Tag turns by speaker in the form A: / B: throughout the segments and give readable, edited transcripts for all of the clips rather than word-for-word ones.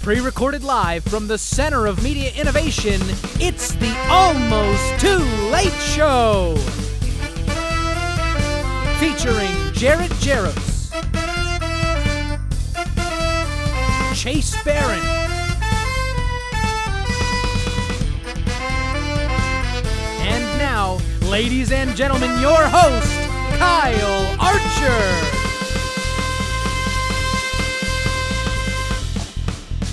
A: Pre-recorded live from the center of media innovation, it's the Almost Too Late Show. Featuring Jaret Jarosz, Chase Barron, and now, ladies and gentlemen, your host, Kyle Archer.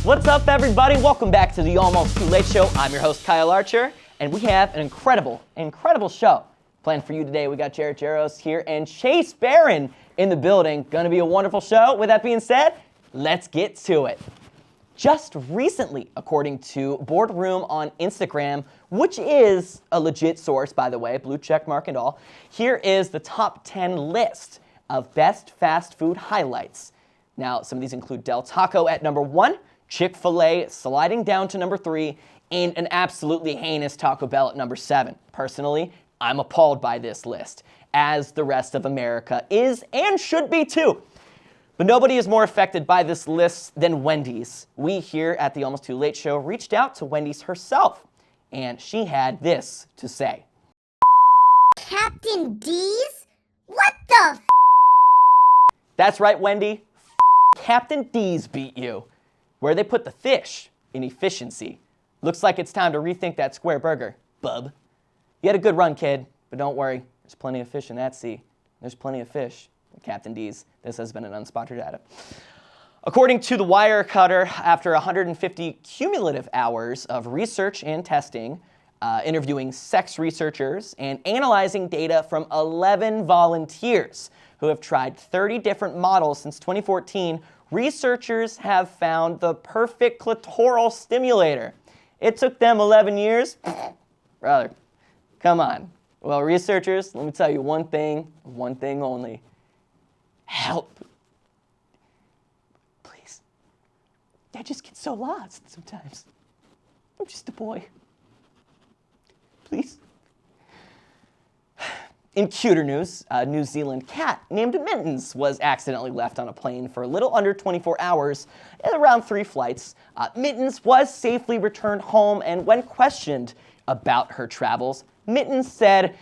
B: What's up, everybody? Welcome back to the Almost Too Late Show. I'm your host, Kyle Archer, and we have an incredible show planned for you today. We got Jaret Jarosz here and Chase Barron in the building. Gonna be a wonderful show. With that being said, let's get to it. Just recently, according to Boardroom on Instagram, which is a legit source, by the way, blue check mark and all, here is the top 10 list of best fast food highlights. Now, some of these include Del Taco at number 1, Chick-fil-A sliding down to number 3, and an absolutely heinous Taco Bell at number 7. Personally, I'm appalled by this list, as the rest of America is and should be too. But nobody is more affected by this list than Wendy's. We here at the Almost Too Late Show reached out to Wendy's herself, and she had this to say.
C: Captain D's? What the
B: That's right, Wendy. Captain D's beat you. Where they put the fish in efficiency. Looks like it's time to rethink that square burger, bub. You had a good run, kid, but don't worry. There's plenty of fish in that sea. There's plenty of fish at Captain D's. This has been an unsponsored ad. According to the Wirecutter, after 150 cumulative hours of research and testing, interviewing sex researchers, and analyzing data from 11 volunteers who have tried 30 different models since 2014, researchers have found the perfect clitoral stimulator. It took them 11 years. Brother, come on. Well, researchers, let me tell you one thing only. Help. Please. I just get so lost sometimes. I'm just a boy. Please. In cuter news, a New Zealand cat named Mittens was accidentally left on a plane for a little under 24 hours and around 3 flights. Mittens was safely returned home, and when questioned about her travels, Mittens said,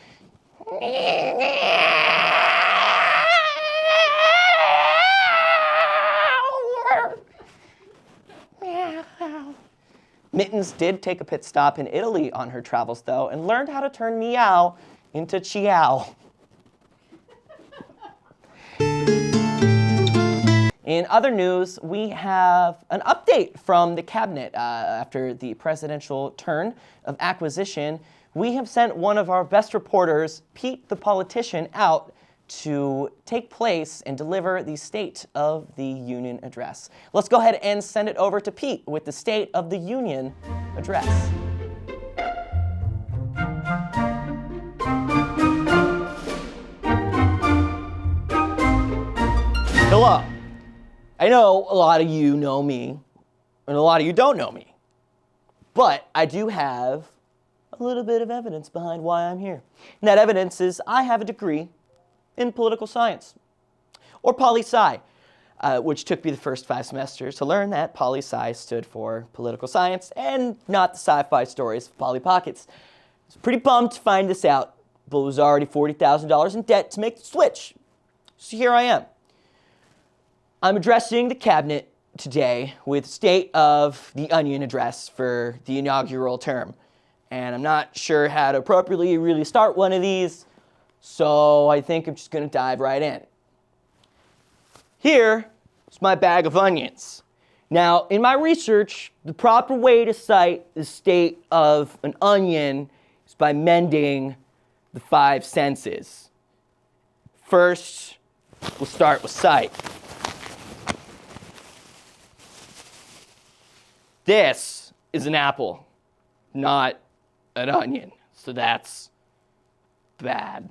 B: Mittens did take a pit stop in Italy on her travels, though, and learned how to turn meow into Chiao. In other news, we have an update from the cabinet. After the presidential turn of acquisition, we have sent one of our best reporters, Pete the politician, out to take place and deliver the State of the Union address. Let's go ahead and send it over to Pete with the State of the Union address. Hello. I know a lot of you know me, and a lot of you don't know me. But I do have a little bit of evidence behind why I'm here. And that evidence is I have a degree in political science, or poli-sci, which took me the first 5 semesters to learn that poli-sci stood for political science and not the sci-fi stories of Polly Pockets. I was pretty bummed to find this out, but was already $40,000 in debt to make the switch. So here I am. I'm addressing the cabinet today with State of the Onion address for the inaugural term. And I'm not sure how to appropriately really start one of these, so I think I'm just going to dive right in. Here is my bag of onions. Now, in my research, the proper way to cite the state of an onion is by mending the 5 senses. First, we'll start with sight. This is an apple, not an onion, so that's bad.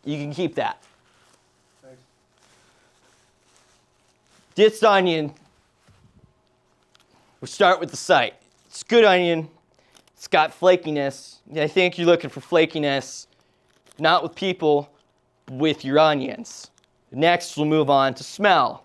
B: You can keep that. Thanks. This onion, we'll start with the sight. It's a good onion. It's got flakiness. I think you're looking for flakiness, not with people, with your onions. Next, we'll move on to smell.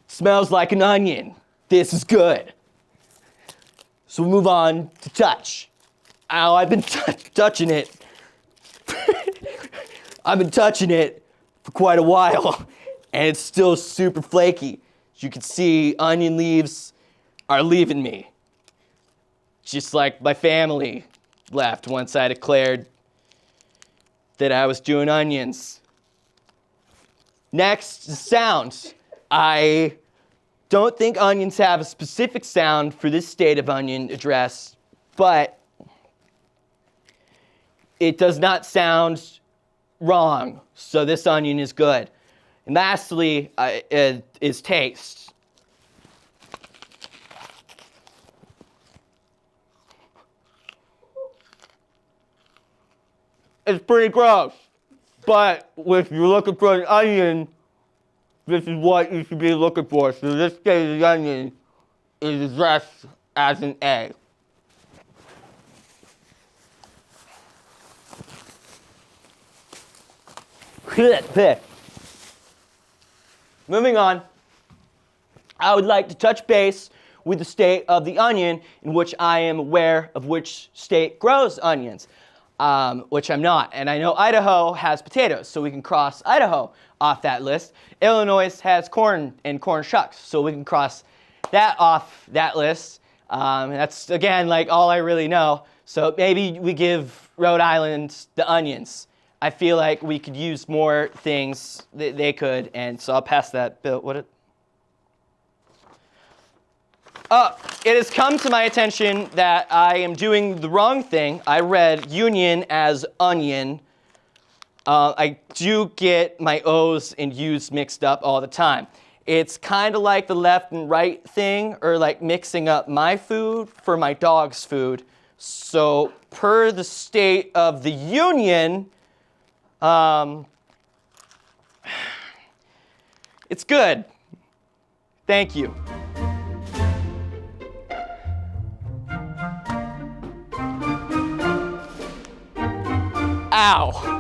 B: Smells like an onion. This is good. So we move on to touch. Oh, I've been touching it. I've been touching it for quite a while, and it's still super flaky. As you can see, onion leaves are leaving me. Just like my family left once I declared that I was doing onions. Next, sounds. I don't think onions have a specific sound for this state of onion address, but it does not sound wrong, so this onion is good. And lastly, is taste. It's pretty gross, but if you're looking for an onion, this is what you should be looking for. So this state of the onion is addressed as an A. Moving on, I would like to touch base with the state of the onion in which I am aware of which state grows onions, which I'm not. And I know Idaho has potatoes, so we can cross Idaho off that list. Illinois has corn and corn shucks, so we can cross that off that list. That's, again, like all I really know. So maybe we give Rhode Island the onions. I feel like we could use more things that they could, and so I'll pass that bill. It has come to my attention that I am doing the wrong thing. I read union as onion. I do get my O's and U's mixed up all the time. It's kind of like the left and right thing, or like mixing up my food for my dog's food. So per the state of the union, it's good. Thank you. Ow.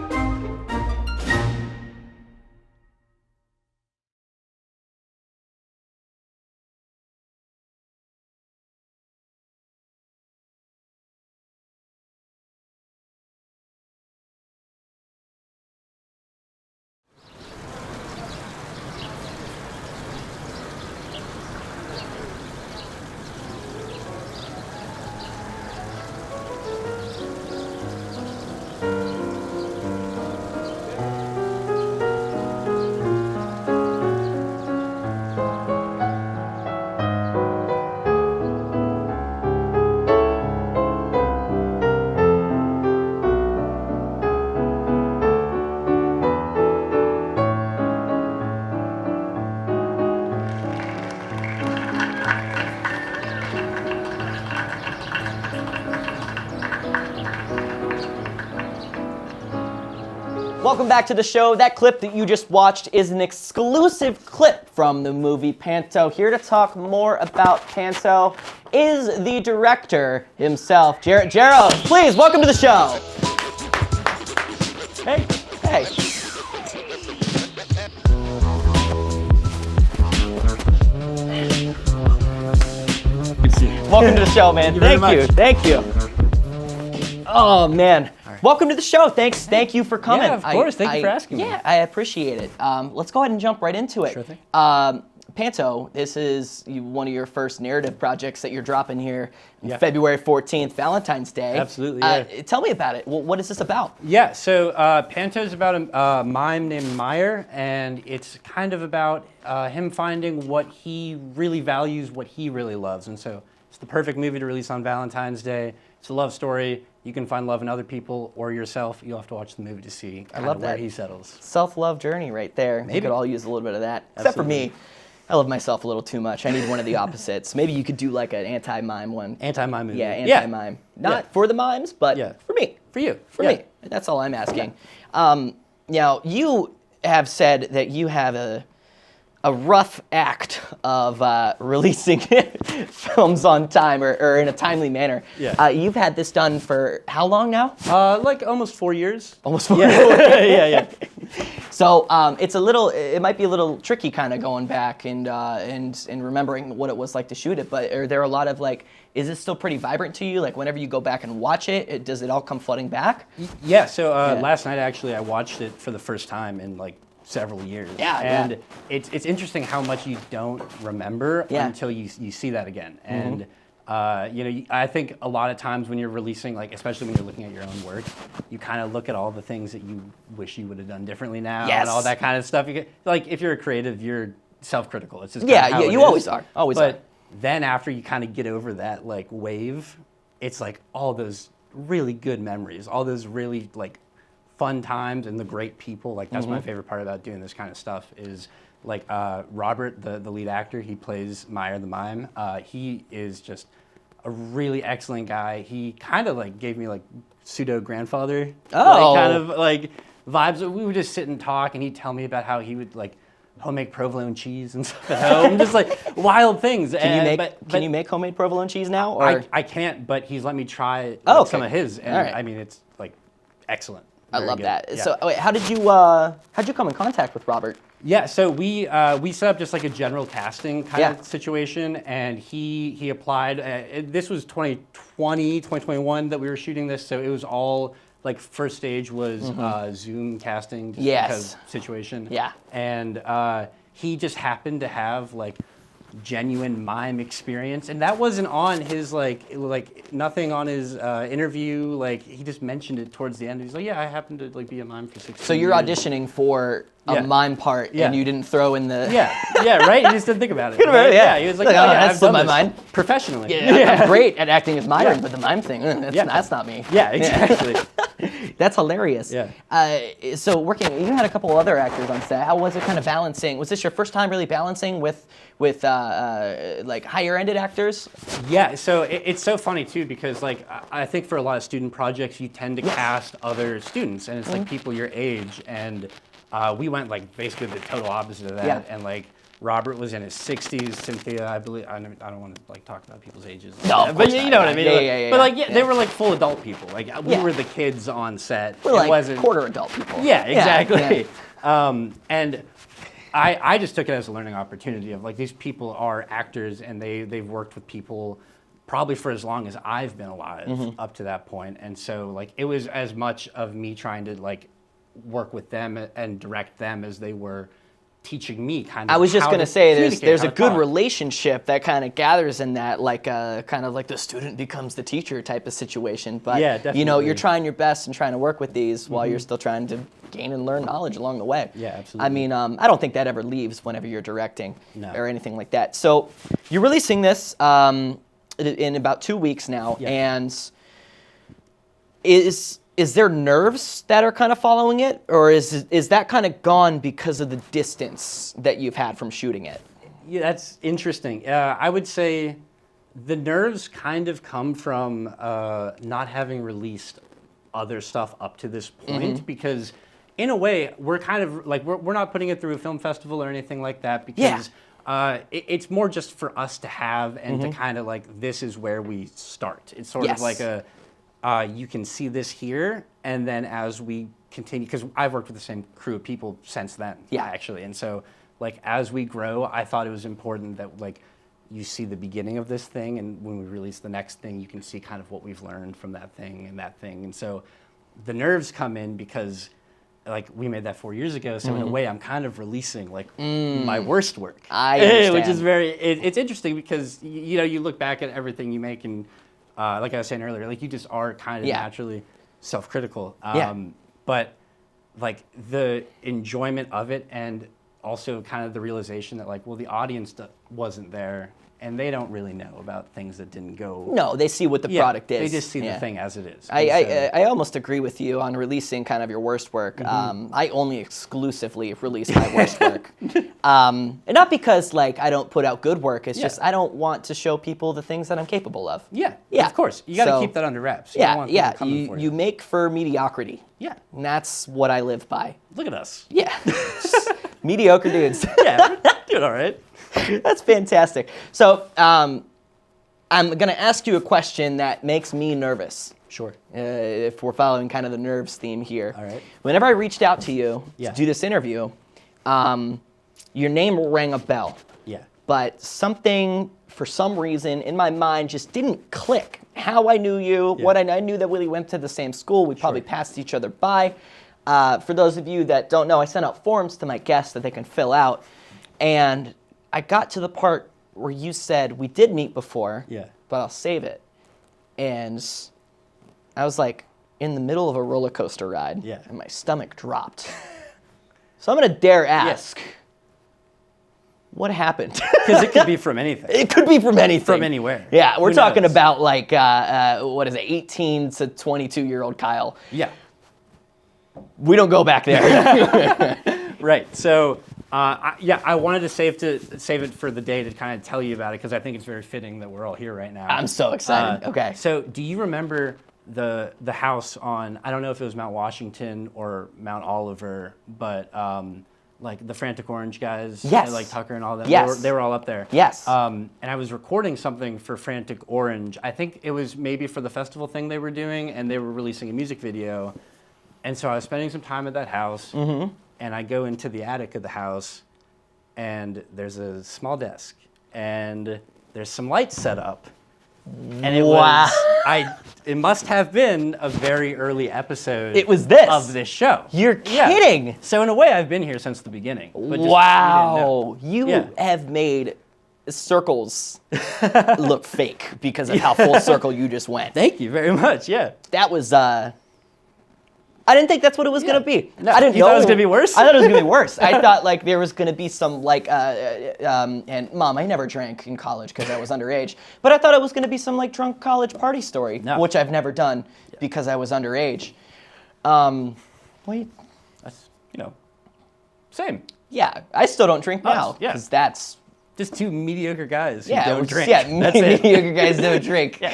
B: Welcome back to the show. That clip that you just watched is an exclusive clip from the movie Panto. Here to talk more about Panto is the director himself, Jaret Jarosz. Please, welcome to the show. Hey, hey. Welcome to the show, man. Thank you. Oh, man. Welcome to the show. Thank you for coming.
D: Yeah, of course. Thank you for asking me.
B: Yeah, I appreciate it. Let's go ahead and jump right into it.
D: Sure thing.
B: Panto, this is one of your first narrative projects that you're dropping here
D: Yeah.
B: February 14th, Valentine's Day.
D: Absolutely, yeah.
B: Tell me about it. What is this about?
D: Yeah, so Panto is about a mime named Meyer, and it's kind of about him finding what he really values, what he really loves. And so it's the perfect movie to release on Valentine's Day. It's a love story. You can find love in other people or yourself. You'll have to watch the movie to see where he settles.
B: Self-love journey right there.
D: Maybe.
B: We could all use a little bit of that. Except for me. I love myself a little too much. I need one of the opposites. Maybe you could do like an anti-mime one.
D: Anti-mime movie.
B: Yeah, anti-mime. Not for the mimes, but for me.
D: For you.
B: For me. That's all I'm asking. Now, you have said that you have a rough act of releasing films on time or in a timely manner.
D: Yeah.
B: You've had this done for how long now?
D: Like almost 4 years.
B: Almost 4
D: Yeah, yeah.
B: So it might be a little tricky kind of going back and remembering what it was like to shoot it, but are there a lot of like, is it still pretty vibrant to you? Like whenever you go back and watch it, does it all come flooding back?
D: Yeah, so last night actually I watched it for the first time in like several years. And it's interesting how much you don't remember until you see that again. And I think a lot of times when you're releasing, like especially when you're looking at your own work, you kind of look at all the things that you wish you would have done differently now and all that kind of stuff. Like if you're a creative, you're self-critical. It's just how it
B: you
D: is.
B: always are. Always are.
D: But then after you kind of get over that like wave, it's like all those really good memories, all those really like fun times and the great people. Like that's my favorite part about doing this kind of stuff is like Robert, the lead actor, he plays Meyer the Mime. He is just a really excellent guy. He kind of like gave me like pseudo grandfather kind of like vibes. We would just sit and talk and he'd tell me about how he would like homemade provolone cheese and stuff at home, just like wild things.
B: Can you make homemade provolone cheese now? Or?
D: I can't, but he's let me try some of his, and I mean it's like excellent.
B: I love
D: good.
B: that.
D: Yeah.
B: So wait, how'd you come in contact with Robert?
D: Yeah, so we set up just like a general casting kind of situation, and he applied. This was 2021 that we were shooting this, so it was all like first stage was Zoom casting just because situation.
B: Yeah.
D: And he just happened to have like genuine mime experience, and that wasn't on his like nothing on his interview. Like he just mentioned it towards the end. He's like, yeah, I happen to like be a mime for 16 years.
B: So you're auditioning for a mime part, and you didn't throw in the
D: right. He just didn't think about it.
B: Right?
D: He was like, oh yeah,
B: that's
D: I've
B: still
D: done
B: my
D: this
B: mind
D: professionally.
B: I'm great at acting as Myron, but the mime thing, that's not me.
D: Yeah, exactly.
B: That's hilarious.
D: Yeah.
B: So you had a couple other actors on set. How was it kind of balancing? Was this your first time really balancing with like higher-ended actors?
D: Yeah, so it's so funny too because like I think for a lot of student projects you tend to cast other students and it's like people your age, and we went like basically the total opposite of that, and like Robert was in his 60s, Cynthia, I believe. I don't want to like talk about people's ages.
B: No,
D: but you know what I mean.
B: Yeah.
D: They were like full adult people. Like we were the kids on set.
B: We're like quarter adult people.
D: Yeah, exactly. And I just took it as a learning opportunity of like these people are actors and they've worked with people probably for as long as I've been alive up to that point. And so like it was as much of me trying to like work with them and direct them as they were teaching me kind of.
B: I was just going to say there's a good
D: talk.
B: Relationship that kind of gathers in that, like kind of like the student becomes the teacher type of situation. But
D: definitely.
B: You're trying your best and trying to work with these while you're still trying to gain and learn knowledge along the way.
D: Yeah, absolutely.
B: I mean, I don't think that ever leaves whenever you're directing or anything like that. So you're releasing this in about 2 weeks now, and is there nerves that are kind of following it, or is that kind of gone because of the distance that you've had from shooting it?
D: Yeah, that's interesting. I would say the nerves kind of come from not having released other stuff up to this point, because in a way we're kind of like we're not putting it through a film festival or anything like that, because it's more just for us to have and to kind of like, this is where we start. It's sort of like you can see this here, and then as we continue, because I've worked with the same crew of people since then, actually, and so like as we grow, I thought it was important that like you see the beginning of this thing, and when we release the next thing, you can see kind of what we've learned from that thing, and so the nerves come in because like we made that 4 years ago, so in a way I'm kind of releasing like my worst work.
B: I understand.
D: Which is it's interesting because you look back at everything you make, and like I was saying earlier, like you just are kind of naturally self-critical. But like the enjoyment of it, and also kind of the realization that like, well, the audience wasn't there, and they don't really know about things that didn't go.
B: No, they see what the product is.
D: They just see the thing as it is.
B: I almost agree with you on releasing kind of your worst work. I only exclusively release my worst work. And not because like I don't put out good work, it's just I don't want to show people the things that I'm capable of.
D: Yeah, of course. You got to keep that under wraps. You don't want people coming for
B: you make for mediocrity.
D: Yeah.
B: And that's what I live by.
D: Look at us.
B: Yeah. Mediocre dudes.
D: Doing all right.
B: That's fantastic. So I'm going to ask you a question that makes me nervous.
D: Sure.
B: If we're following kind of the nerves theme here.
D: All right.
B: Whenever I reached out to you
D: Yeah.
B: to do this interview, your name rang a bell.
D: Yeah.
B: But something, for some reason, in my mind just didn't click. How I knew you,
D: Yeah.
B: what I knew that we went to the same school. We probably passed each other by. For those of you that don't know, I sent out forms to my guests that they can fill out. And I got to the part where you said, we did meet before,
D: Yeah.
B: but I'll save it. And I was like in the middle of a roller coaster ride,
D: Yeah.
B: and my stomach dropped. So I'm going to dare ask, what happened?
D: Because it could be from anything.
B: It could be from anything.
D: From anywhere.
B: Yeah, we're
D: Who
B: talking
D: knows?
B: about like, what is it, 18 to 22-year-old Kyle.
D: Yeah.
B: We don't go back there.
D: Right. So, I wanted to save it for the day to kind of tell you about it because I think it's very fitting that we're all here right now.
B: I'm so excited. Okay.
D: So, do you remember the house on? I don't know if it was Mount Washington or Mount Oliver, but like the Frantic Orange guys,
B: Yes.
D: like Tucker and all that.
B: Yes.
D: They were all up there.
B: Yes.
D: And I was recording something for Frantic Orange. I think it was maybe for the festival thing they were doing, and they were releasing a music video. And so I was spending some time at that house, and I go into the attic of the house, and there's a small desk, and there's some lights set up. And it
B: Wow.
D: it must have been a very early episode
B: It was this.
D: of this show.
B: You're
D: Yeah.
B: kidding.
D: So in a way, I've been here since the beginning. But just
B: Wow.
D: you didn't know.
B: You
D: Yeah.
B: have made circles look fake because of how full circle you just went.
D: Thank you very much. Yeah.
B: That was, I didn't think that's what it was going to be.
D: No,
B: I didn't
D: you
B: know.
D: thought it was gonna be worse?
B: I thought it was going to be worse. I thought like there was going to be some like, and Mom, I never drank in college because I was underage, but I thought it was going to be some like drunk college party story,
D: No.
B: which I've never done because I was underage. Wait,
D: That's, same.
B: yeah, I still don't drink now
D: yeah.
B: because that's,
D: Just two mediocre guys who
B: yeah,
D: don't drink.
B: yeah,
D: That's it.
B: mediocre guys don't drink.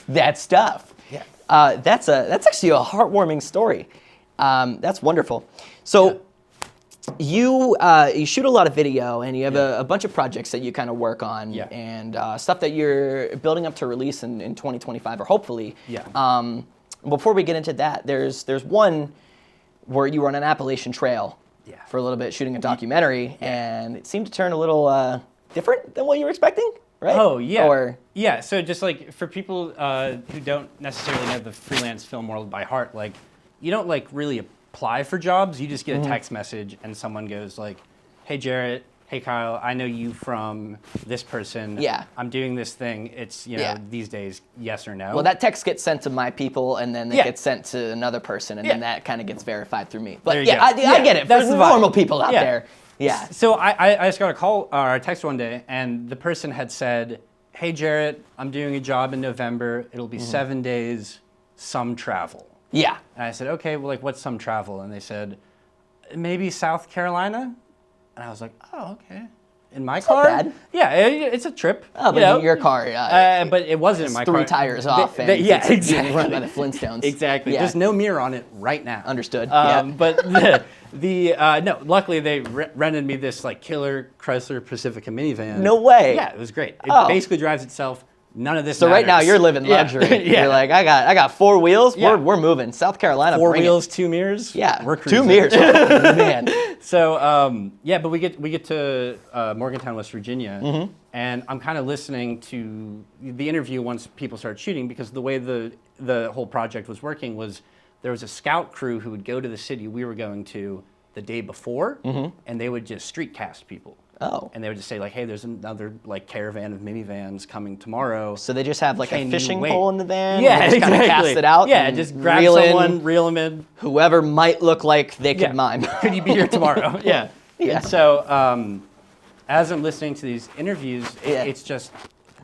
B: That stuff.
D: Yeah.
B: That's actually a heartwarming story. That's wonderful. So you shoot a lot of video, and you have a bunch of projects that you kind of work on,
D: Yeah.
B: and stuff that you're building up to release in 2025, or hopefully.
D: Yeah.
B: Before we get into that, there's one where you were on an Appalachian Trail for a little bit, shooting a documentary, and it seemed to turn a little different than what you were expecting, right?
D: Oh, yeah.
B: Or
D: Yeah, so just like for people who don't necessarily know the freelance film world by heart, like you don't like really apply for jobs. You just get a text message and someone goes like, "Hey Jaret, hey Kyle, I know you from this person.
B: Yeah.
D: I'm doing this thing. It's
B: Yeah.
D: these days, yes or no."
B: well, that text gets sent to my people, and then it
D: Yeah.
B: gets sent to another person, and
D: Yeah.
B: then that kind of gets verified through me. But
D: There you
B: yeah,
D: go.
B: I get it. For
D: That's the vibe.
B: normal people out
D: Yeah.
B: there. Yeah.
D: So I just got a call or a text one day, and the person had said, "Hey Jaret, I'm doing a job in November. It'll be 7 days, some travel."
B: Yeah.
D: And I said, "Okay, well, like, what's some travel?" And they said, "Maybe South Carolina." And I was like, "Oh, okay." In my car?
B: bad.
D: Yeah, it's a trip.
B: Oh, but
D: you know?
B: in your car,
D: But it wasn't in my car.
B: three tires off, and
D: yeah,
B: it's being
D: exactly.
B: run by the Flintstones.
D: Exactly.
B: Yeah.
D: There's no mirror on it right now.
B: Understood.
D: But no, luckily they rented me this like killer Chrysler Pacifica minivan.
B: No way.
D: Yeah, it was great. It
B: Oh.
D: basically drives itself. None of this
B: So right now
D: matters.
B: you're living
D: Yeah.
B: luxury.
D: Yeah.
B: You're like, I got four wheels.
D: Yeah.
B: We're moving. South Carolina.
D: Four
B: bring it.
D: wheels, two mirrors.
B: Yeah.
D: We're
B: 2
D: cruising.
B: mirrors. Oh, man.
D: So but we get to Morgantown, West Virginia, and I'm kind of listening to the interview once people start shooting, because the way the whole project was working was there was a scout crew who would go to the city we were going to the day before, and they would just street cast people.
B: Oh.
D: And they would just say like, "Hey, there's another like caravan of minivans coming tomorrow."
B: So they just have like
D: Can
B: a
D: you
B: fishing
D: wait?
B: pole in the van.
D: Yeah,
B: and just kind of
D: exactly.
B: cast it out.
D: Yeah,
B: and
D: just grab
B: reel in
D: someone, reel them in.
B: whoever might look like they could
D: Yeah.
B: mime.
D: Could you be here tomorrow? Yeah.
B: Yeah.
D: And so as I'm listening to these interviews,
B: Yeah.
D: it's just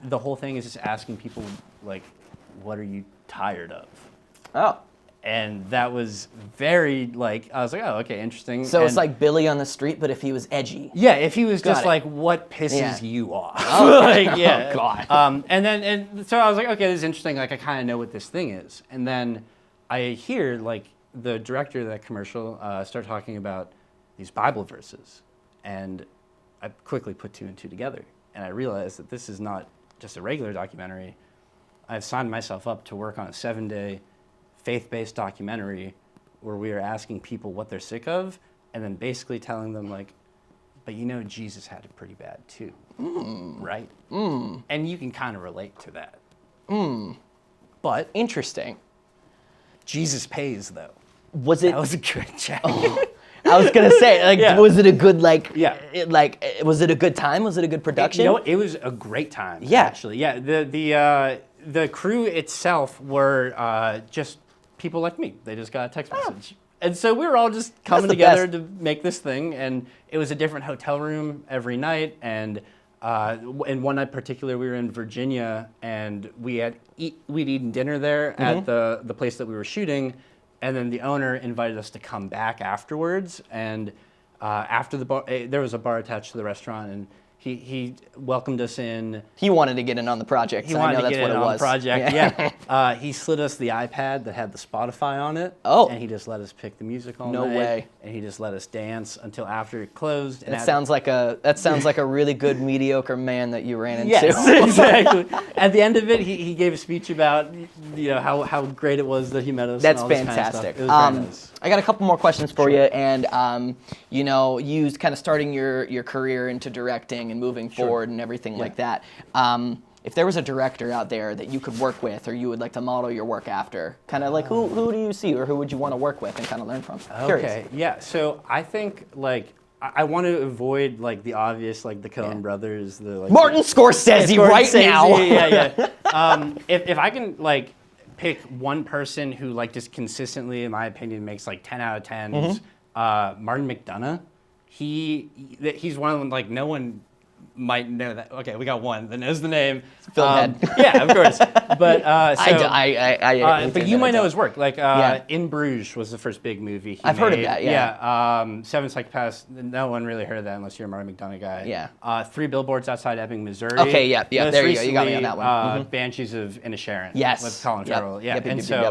D: the whole thing is just asking people like, "What are you tired of?"
B: Oh.
D: And that was very like I was like, "Oh, okay, interesting."
B: So it's
D: And-
B: like Billy on the street, but if he was edgy.
D: yeah, if he was
B: Got
D: just
B: it.
D: like, "What pisses
B: Yeah.
D: you off?"
B: Okay.
D: like, yeah.
B: Oh, God.
D: And so I was like, "Okay, this is interesting. Like, I kind of know what this thing is." And then I hear like the director of that commercial start talking about these Bible verses, and I quickly put 2 and 2 together, and I realized that this is not just a regular documentary. I've signed myself up to work on a 7-day faith-based documentary where we are asking people what they're sick of, and then basically telling them, like, but you know Jesus had it pretty bad too, right? And you can kind of relate to that. But
B: Interesting.
D: Jesus pays, though.
B: Was it?
D: That was a good check.
B: I was gonna say, like,
D: Yeah.
B: was it a good, like,
D: Yeah.
B: Was it a good time? Was it a good production?
D: You know, it was a great time.
B: Yeah.
D: Actually, yeah. The crew itself were just people like me. They just got a text message, and so we were all just coming
B: the
D: together
B: best.
D: to make this thing. And it was a different hotel room every night. And in one night particular, we were in Virginia, and we'd eaten dinner there at the place that we were shooting. And then the owner invited us to come back afterwards. And after the bar, there was a bar attached to the restaurant, and he welcomed us in.
B: He wanted to get in on the project.
D: He
B: so I
D: wanted
B: know
D: to
B: that's
D: get
B: what
D: in
B: it
D: on
B: was.
D: the project. Yeah. He slid us the iPad that had the Spotify on it.
B: Oh.
D: And he just let us pick the music all
B: No
D: night.
B: way.
D: And he just let us dance until after it closed. And
B: That sounds like a really good mediocre man that you ran into.
D: Yes, exactly. At the end of it, he gave a speech about how great it was that he met us.
B: That's
D: and all this kind of
B: fantastic.
D: stuff. It was very nice.
B: I got a couple more questions for you, and you kind of starting your career into directing and moving forward and everything like that. If there was a director out there that you could work with, or you would like to model your work after, kind of like who do you see, or who would you want to work with and kind of learn from? Curious.
D: Okay, yeah. So I think I want to avoid the obvious, the Coen brothers,
B: Martin Scorsese right now.
D: Yeah. If I can pick one person who just consistently, in my opinion, makes 10 out of 10s, Martin McDonagh. He's one of them. No one might know that. Okay, we got one that knows the name.
B: Film head.
D: Yeah, of course. But
B: but
D: you might know his work. In Bruges was the first big movie he
B: I've
D: made.
B: heard of that. Yeah.
D: Seven Psychopaths. No one really heard of that unless you're a Martin McDonagh guy.
B: Yeah.
D: 3 Billboards Outside Ebbing, Missouri.
B: Okay. Yeah.
D: Most
B: There you go. You got me on
D: recently,
B: that one.
D: Banshees of Inisherin.
B: Yes.
D: With Colin Farrell. Yeah.
B: Yep,
D: And
B: yep,
D: so.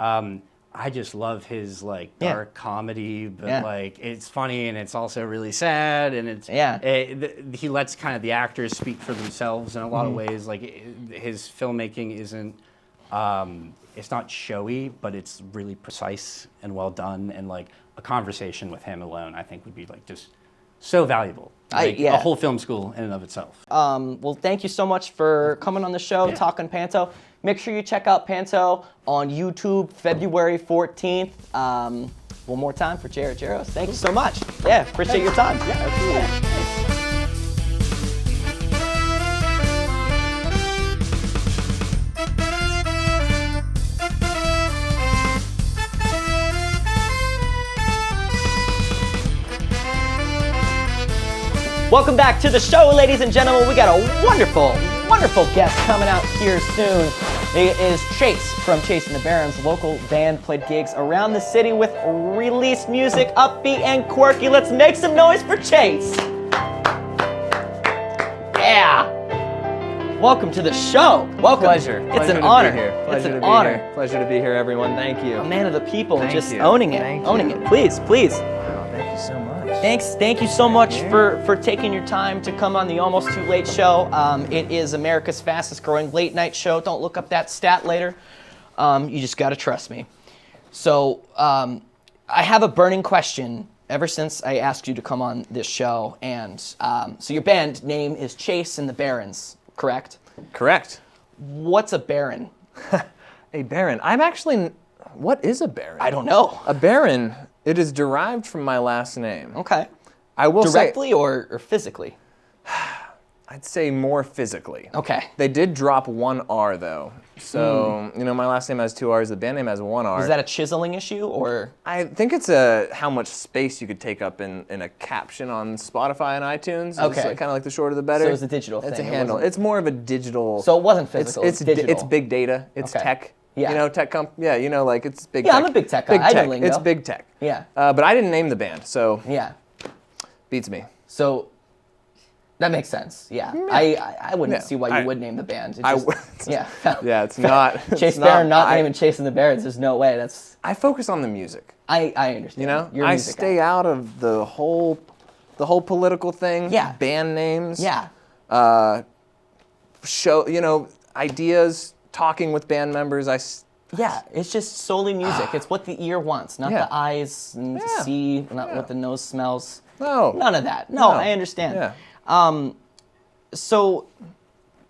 B: yep.
D: I just love his dark comedy, but it's funny and it's also really sad, and it's he lets kind of the actors speak for themselves in a lot of ways. His filmmaking isn't it's not showy, but it's really precise and well done, and a conversation with him alone I think would be just so valuable. A whole film school in and of itself.
B: Well, thank you so much for coming on the show, talking Panto. Make sure you check out Panto on YouTube, February 14th. One more time for Jaret Jarosz. Thank you so much. Yeah, appreciate your time.
D: Yeah, absolutely.
B: Welcome back to the show, ladies and gentlemen. We got a wonderful, wonderful guest coming out here soon. It is Chase from Chase and the Barrons. Local band played gigs around the city with released music, upbeat and quirky. Let's make some noise for Chase. Yeah. Welcome to the show. Welcome.
E: Pleasure.
B: It's
E: Pleasure
B: an
E: to
B: honor.
E: Be here.
B: It's
E: Pleasure
B: an
E: to be
B: honor.
E: Here. Pleasure to be here, everyone. Thank you.
B: A man of the people,
E: Thank
B: just
E: you.
B: owning it.
E: Thank
B: Owning
E: you.
B: it. Please, please.
E: Wow, thank you so much.
B: Thank you so much for taking your time to come on the Almost Too Late show. It is America's fastest growing late night show. Don't look up that stat later. You just got to trust me. So I have a burning question ever since I asked you to come on this show. And so your band name is Chase and the Barrons, correct?
E: Correct.
B: What's a Baron?
E: A baron. I'm actually. What is a baron?
B: I don't know.
E: A baron. It is derived from my last name.
B: Okay.
E: I will
B: Directly or physically?
E: I'd say more physically.
B: Okay.
E: They did drop one R though. So, my last name has 2 R's, the band name has 1 R.
B: Is that a chiseling issue or?
E: I think it's how much space you could take up in a caption on Spotify and iTunes.
B: Okay.
E: It's kind of like the shorter the better.
B: So it's a digital thing.
E: It's a
B: It
E: handle.
B: wasn't-
E: It's more of a digital.
B: So it wasn't physical, it's digital.
E: It's big data. It's
B: Okay.
E: tech.
B: Yeah.
E: Tech Yeah, it's big
B: Yeah,
E: tech.
B: I'm a big tech guy. I know lingo.
E: It's big tech.
B: Yeah.
E: But I didn't name the band, so
B: Yeah.
E: beats me.
B: So that makes sense. Yeah. I wouldn't
E: Yeah.
B: see why you would name the band. It
E: I
B: just-
E: would-
B: yeah.
E: Yeah, it's not.
B: Chase
E: it's
B: Barron not
E: I,
B: naming Chasing the Barons. There's no way. That's
E: I focus on the music.
B: I understand. You're a
E: I
B: music
E: stay
B: guy.
E: out of the whole the whole political thing.
B: Yeah.
E: Band names.
B: Yeah.
E: Show, ideas, talking with band members.
B: Yeah, it's just solely music. It's what the ear wants, not the eyes and to see, not what the nose smells.
E: No.
B: None of that. No, I understand.
E: Yeah.
B: So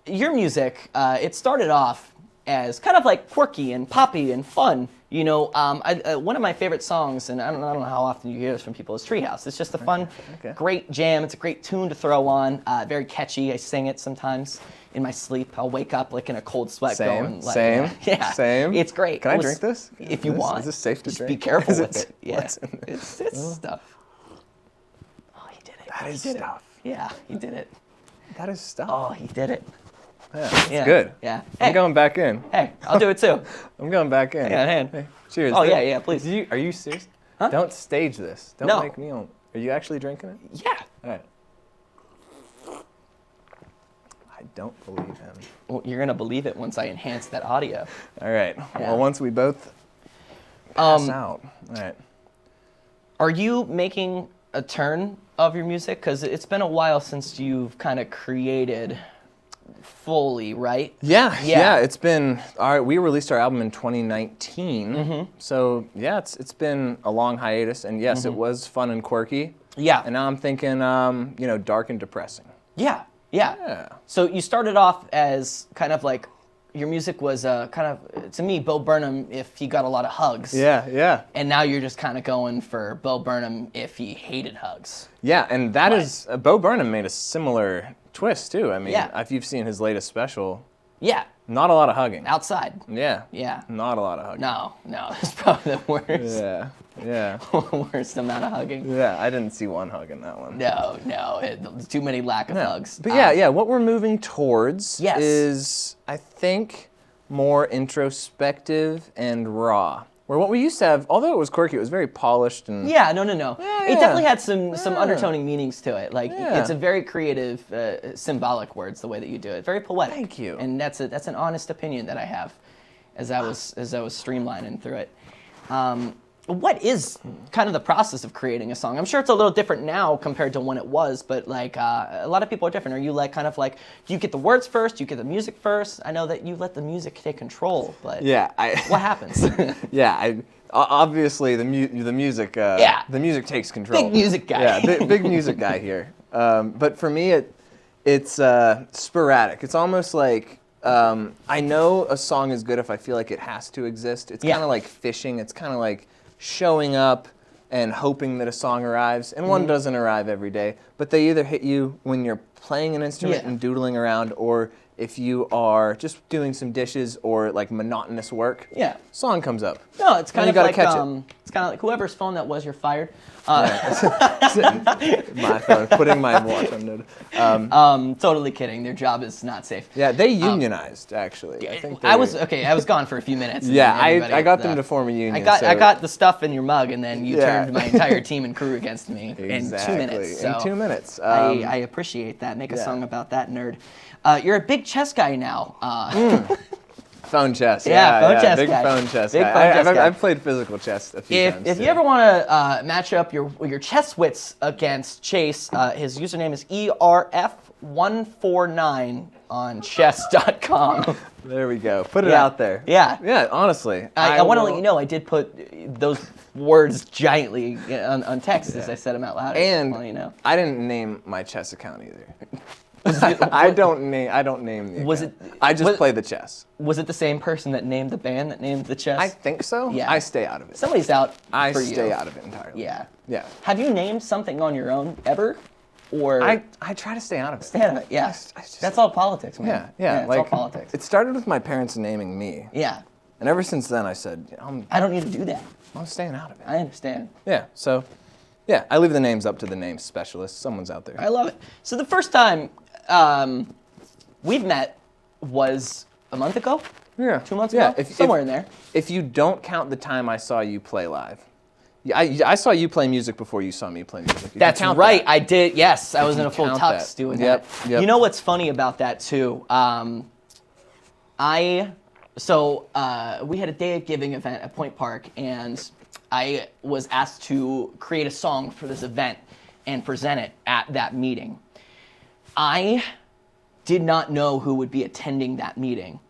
B: your music, it started off as kind of like quirky and poppy and fun. One of my favorite songs, and I don't know how often you hear this from people, is Treehouse. It's just a fun, great jam. It's a great tune to throw on. Very catchy. I sing it sometimes in my sleep. I'll wake up like in a cold sweat going. Like,
E: Same.
B: It's great.
E: Can I drink this?
B: If you want.
E: Is this safe to
B: just
E: drink?
B: Be careful with it.
E: Yeah. What's in there?
B: It's stuff. Oh, he did it.
E: That is stuff.
B: Yeah, he did it.
E: That is stuff.
B: Oh, he did it.
E: Yeah, that's good.
B: Yeah.
E: I'm going back in.
B: Hey, I'll do it too.
E: I'm going back in.
B: Hang on, hand.
E: Hey, cheers.
B: Oh, yeah, please.
E: Are you serious?
B: Huh?
E: Don't stage this. Don't
B: No.
E: make me on. Are you actually drinking it?
B: Yeah.
E: All right. I don't believe him.
B: Well, you're going to believe it once I enhance that audio.
E: All right.
B: Yeah.
E: Well, once we both pass out. All right.
B: Are you making a turn of your music? Because it's been a while since you've kind of created fully, right?
E: Yeah. It's been we released our album in 2019. So yeah, it's been a long hiatus, and yes, it was fun and quirky.
B: Yeah.
E: And now I'm thinking, dark and depressing.
B: Yeah.
E: Yeah.
B: So you started off as kind of like, your music was kind of, to me, Bo Burnham if he got a lot of hugs.
E: Yeah.
B: And now you're just kind of going for Bo Burnham if he hated hugs.
E: Yeah, and that is Bo Burnham made a similar twist too. I mean,
B: Yeah.
E: if you've seen his latest special,
B: Yeah.
E: not a lot of hugging.
B: Outside.
E: Yeah.
B: Yeah.
E: Not a lot of hugging.
B: No, it's probably the worst.
E: Yeah.
B: Worst amount of hugging.
E: Yeah, I didn't see one hug in that one.
B: No, too many lack of hugs.
E: But yeah, what we're moving towards
B: Yes.
E: is, I think, more introspective and raw. Where what we used to have, although it was quirky, it was very polished and...
B: Yeah, no.
E: Yeah,
B: It definitely had some undertoning meanings to it. Like,
E: Yeah.
B: it's a very creative, symbolic words, the way that you do it. Very poetic.
E: Thank you.
B: And that's an honest opinion that I have as I was streamlining through it. What is kind of the process of creating a song? I'm sure it's a little different now compared to when it was, but like a lot of people are different. Are you like kind of like, do you get the words first? Do you get the music first? I know that you let the music take control, but what happens?
E: Obviously the music. The music takes control.
B: Big music guy.
E: Yeah, big music guy here. But for me, it's sporadic. It's almost like I know a song is good if I feel like it has to exist. It's kind of like fishing. It's kind of like showing up and hoping that a song arrives, and one doesn't arrive every day, but they either hit you when you're playing an instrument and doodling around, or if you are just doing some dishes or like monotonous work, song comes up.
B: No, it's kind of
E: gotta
B: like
E: catch it.
B: It's kind of like whoever's phone that was, you're fired.
E: My phone, putting my watch on note.
B: Totally kidding. Their job is not safe.
E: Yeah, they unionized actually. I think
B: I was gone for a few minutes. and
E: Yeah,
B: then
E: I got them to form a union.
B: I got the stuff in your mug, and then you turned my entire team and crew against me in 2 minutes. So
E: in 2 minutes.
B: I appreciate that. Make a song about that, nerd. You're a big chess guy now.
E: Phone chess.
B: Phone chess
E: big
B: guy.
E: phone chess
B: Big
E: guy.
B: phone chess guy.
E: I've played physical chess a few times.
B: If you ever want to match up your chess wits against Chase, his username is ERF149 on chess.com.
E: There we go. Put it out there.
B: Yeah.
E: Yeah, honestly.
B: I want to let you know I did put those words giantly on text as I said them out loud.
E: And I didn't name my chess account either. I don't name the account. I just play the chess.
B: Was it the same person that named the band that named the chess?
E: I think so.
B: Yeah.
E: I stay out of it.
B: Somebody's out
E: I
B: for you.
E: stay out of it entirely.
B: Yeah.
E: Yeah.
B: Have you named something on your own ever? Or
E: I try to stay out of it.
B: Stay out of it, yeah. That's all politics, man.
E: Yeah.
B: It's
E: like,
B: all politics.
E: It started with my parents naming me.
B: Yeah.
E: And ever since then I said,
B: I don't need to do that.
E: I'm staying out of it.
B: I understand.
E: Yeah, so, I leave the names up to the name specialist. Someone's out there.
B: I love it. So the first time we've met was a month ago?
E: Yeah.
B: 2 months ago? Somewhere in there.
E: If you don't count the time I saw you play live. I saw you play music before you saw me play music.
B: That's right. I did. Yes, I was in a full tux doing that.
E: Yep.
B: You know what's funny about that too? We had a Day of Giving event at Point Park, and I was asked to create a song for this event. and present it at that meeting. I did not know who would be attending that meeting.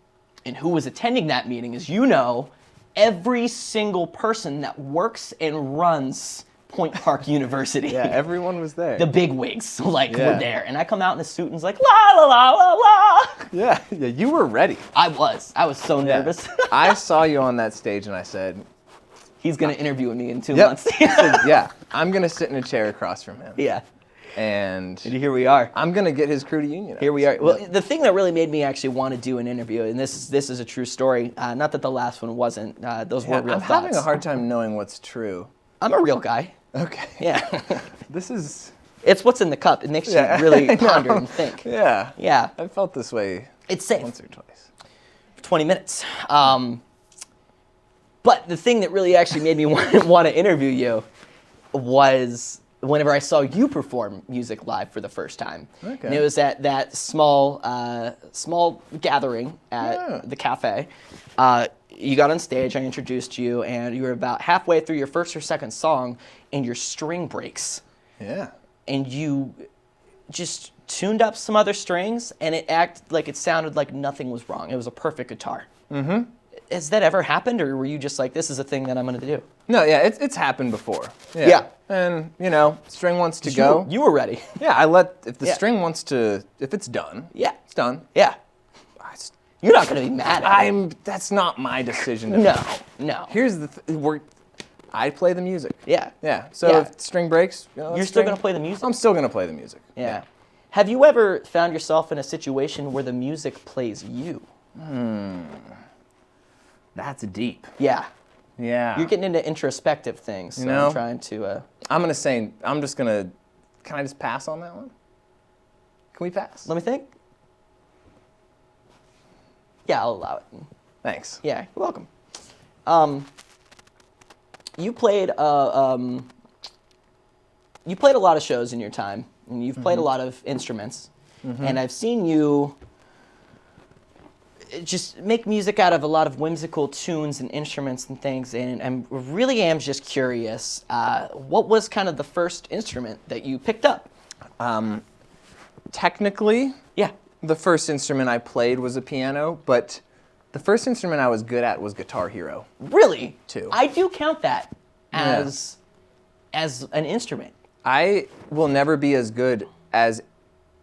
B: And who was attending that meeting, as you know, every single person that works and runs Point Park University.
E: Yeah, everyone was there.
B: The big wigs, were there. And I come out in a suit and was like, la, la, la, la, la.
E: Yeah, you were ready.
B: I was so nervous.
E: I saw you on that stage and I said,
B: he's going to interview me in 2
E: yep.
B: months.
E: I said, yeah, I'm going to sit in a chair across from him.
B: Yeah.
E: And
B: here we are.
E: I'm going to get his crew to unionize.
B: Here we are. Well, the thing that really made me actually want to do an interview, and this is a true story, not that the last one wasn't, those were real
E: I'm
B: thoughts.
E: having a hard time knowing what's true.
B: I'm a real guy.
E: Okay.
B: Yeah.
E: This is...
B: It's what's in the cup. It makes you really ponder and think.
E: Yeah.
B: Yeah.
E: I felt this way
B: It's safe.
E: once or twice.
B: For 20 minutes. But the thing that really actually made me want to interview you was whenever I saw you perform music live for the first time.
E: Okay.
B: And it was at that small gathering at the cafe. You got on stage, I introduced you, and you were about halfway through your first or second song, and your string breaks.
E: Yeah.
B: And you just tuned up some other strings, and it acted like it sounded like nothing was wrong. It was a perfect guitar. Mm-hmm. Has that ever happened, or were you just like, this is a thing that I'm going to do?
E: No, yeah, it's happened before.
B: Yeah.
E: And, string wants to
B: You
E: go.
B: were- You were ready.
E: Yeah, if the
B: Yeah.
E: string wants to, if it's done.
B: Yeah.
E: It's done.
B: Yeah. You're not going to be mad at it.
E: That's not my decision to
B: No,
E: make.
B: no.
E: Here's the I play the music.
B: Yeah.
E: Yeah. So
B: Yeah.
E: if string breaks,
B: You're still going to play the music?
E: I'm still going to play the music.
B: Yeah. Have you ever found yourself in a situation where the music plays you?
E: That's deep.
B: Yeah.
E: Yeah.
B: You're getting into introspective things, so
E: No.
B: I'm trying to...
E: I'm just going to, can I just pass on that one? Can we pass?
B: Let me think. Yeah, I'll allow it.
E: Thanks.
B: Yeah, you're welcome. You played a lot of shows in your time, and you've played a lot of instruments, and I've seen you just make music out of a lot of whimsical tunes and instruments and things, and I really am just curious, what was kind of the first instrument that you picked up?
E: Technically,
B: Yeah.
E: the first instrument I played was a piano, but the first instrument I was good at was Guitar Hero.
B: Really?
E: Two.
B: I do count that as an instrument.
E: I will never be as good as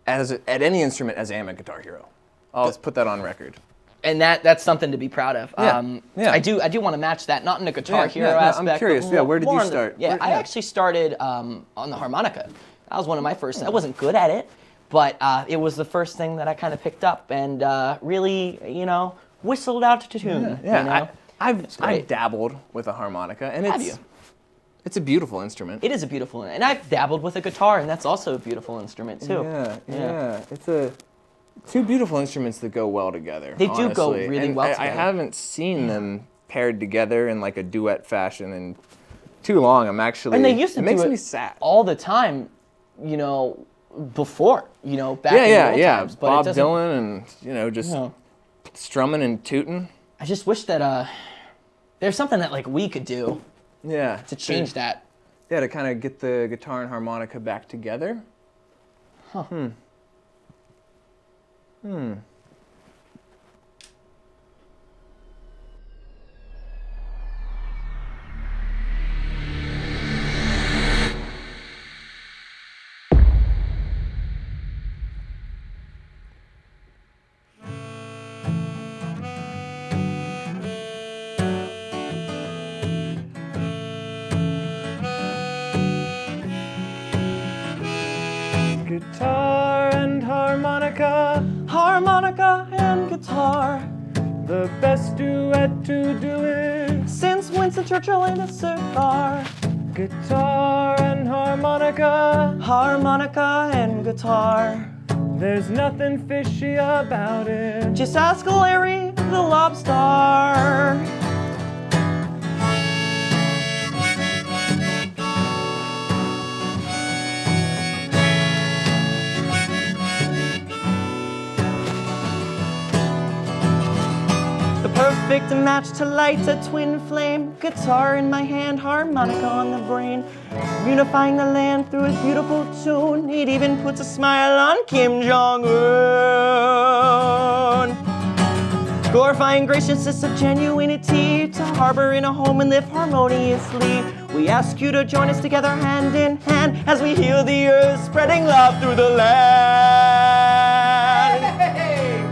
E: at any instrument as I am at Guitar Hero. I'll just put that on record.
B: And that's something to be proud of.
E: Yeah. Yeah.
B: I do want to match that, not in a Guitar Hero
E: no,
B: aspect.
E: I'm curious.
B: but
E: Yeah, where did
B: more
E: you
B: on the-
E: start?
B: I
E: Yeah.
B: actually started on the harmonica. That was one of my first. I wasn't good at it, but it was the first thing that I kind of picked up and really, whistled out to tune.
E: Yeah,
B: It's great.
E: I've dabbled with a harmonica, and
B: Have you?
E: it's a beautiful instrument.
B: It is a beautiful, and I've dabbled with a guitar, and that's also a beautiful instrument too.
E: Yeah. It's two beautiful instruments that go well together.
B: They do go
E: honestly.
B: really
E: And
B: well
E: I
B: together.
E: haven't seen them paired together in like a duet fashion in too long. I'm actually.
B: And they used to
E: it makes
B: do it
E: me sad.
B: all the time, before, back in the old times. But
E: Bob
B: it doesn't-
E: Dylan and just strumming and tooting.
B: I just wish that there's something that like we could do
E: Yeah.
B: to change that.
E: Yeah, to kind of get the guitar and harmonica back together.
B: Huh.
E: Guitar and harmonica,
B: Harmonica and guitar,
E: the best duet to do it.
B: since Winston Churchill and a cigar.
E: Guitar and harmonica,
B: Harmonica and guitar,
E: there's nothing fishy about it.
B: just ask Larry the Lobster. The perfect perfect match to light a twin flame. Guitar in my hand, harmonica on the brain. Unifying the land through his beautiful tune. It even puts a smile on Kim Jong-un. Glorifying graciousness of genuinity, to harbor in a home and live harmoniously. We ask you to join us together hand in hand as we heal the earth, spreading love through the land.
A: Hey!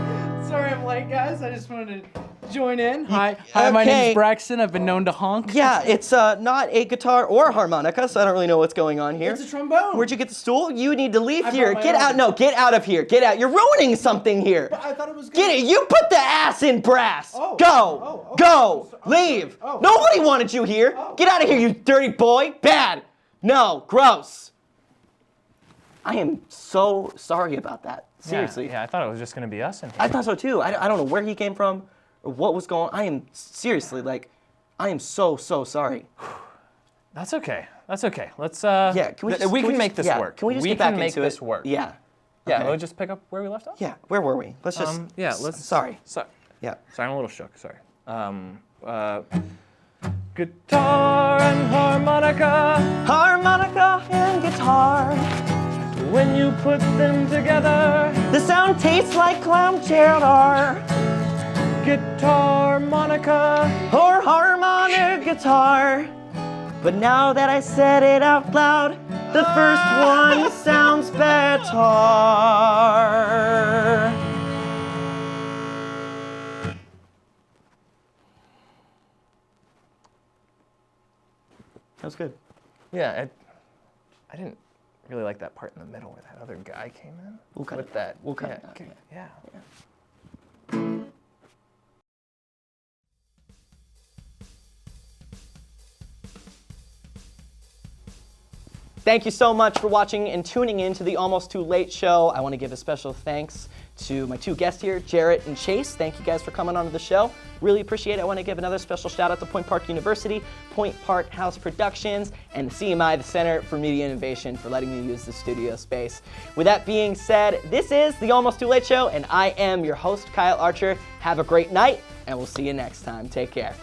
A: Sorry I'm late, guys. I just wanted to join in. Hi, my name
B: Okay.
A: is Braxton. I've been known to honk.
B: Yeah, it's not a guitar or harmonica, so I don't really know what's going on here.
A: It's a trombone.
B: Where'd you get the stool? You need to leave
A: I
B: here.
A: brought my
B: Get
A: own.
B: out. No, get out of here. Get out. You're ruining something here.
A: But I thought it was good.
B: Get it. You put the ass in brass.
A: Oh.
B: Go.
A: Oh, okay.
B: Go.
A: I'm
B: Leave.
A: sorry. Oh.
B: Nobody wanted you here.
A: Oh.
B: Get out of here, you dirty boy. Bad. No. Gross. I am so sorry about that. Seriously.
F: Yeah, I thought it was just going to be us in here.
B: I thought so too. I don't know where he came from or what was going on. I am seriously, I am so sorry.
F: That's okay. That's okay. Let's
B: Yeah, can we just,
F: we
B: can
F: can make this work.
B: Can we just
F: we
B: get back
F: can make
B: into
F: this
B: it?
F: work.
B: Yeah.
F: Yeah,
B: Okay.
F: we'll just pick up where we left off.
B: Yeah, where were we? Let's just
F: let's
B: sorry. Yeah.
F: Sorry, I'm a little shook. Sorry. Guitar and harmonica.
B: Harmonica and guitar.
F: When you put them together.
B: The sound tastes like clown cheddar.
F: Guitar, harmonica.
B: Or harmonic guitar. But now that I said it out loud, the first one sounds better. That was good.
F: Yeah, I didn't really like that part in the middle where that other guy came in.
B: We'll cut
F: with
B: it.
F: that.
B: We'll cut
F: yeah,
B: it out,
F: okay, yeah.
B: Thank you so much for watching and tuning in to the Almost Too Late show. I want to give a special thanks to my two guests here, Jaret and Chase. Thank you guys for coming onto the show. Really appreciate it. I want to give another special shout out to Point Park University, Point Park House Productions, and the CMI, the Center for Media Innovation, for letting me use the studio space. With that being said, this is the Almost Too Late show, and I am your host, Kyle Archer. Have a great night, and we'll see you next time. Take care.